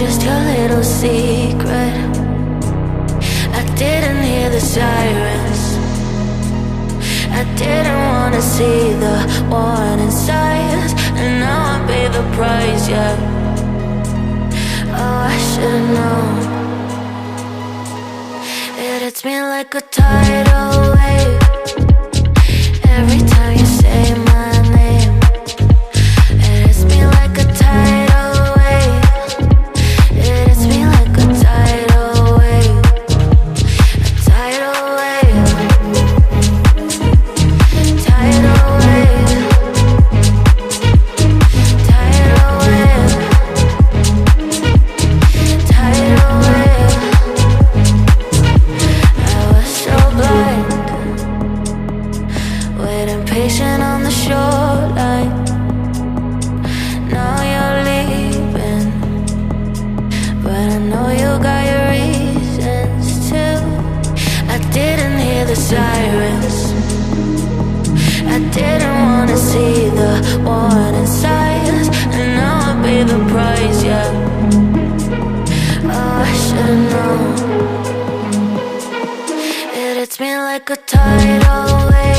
just your little secret. I didn't hear the sirens. I didn't wanna see the warning signs, and now I pay the price, yeah. Oh, I should've known. It hits me like a tidal wave every time you say my name. It hits me like a tidal wave. It hits me like a tidal wave. A tidal wave. Tidal wave. Tidal wave. Tidal wave. I was so blind, waiting patient on the shoreline. Now you're leaving, but I know you got your reasons too. I didn't hear the sirens. I didn't wanna see the warning signs, and now I pay the price, yeah. Oh, I should've known. It hits me like a tidal wave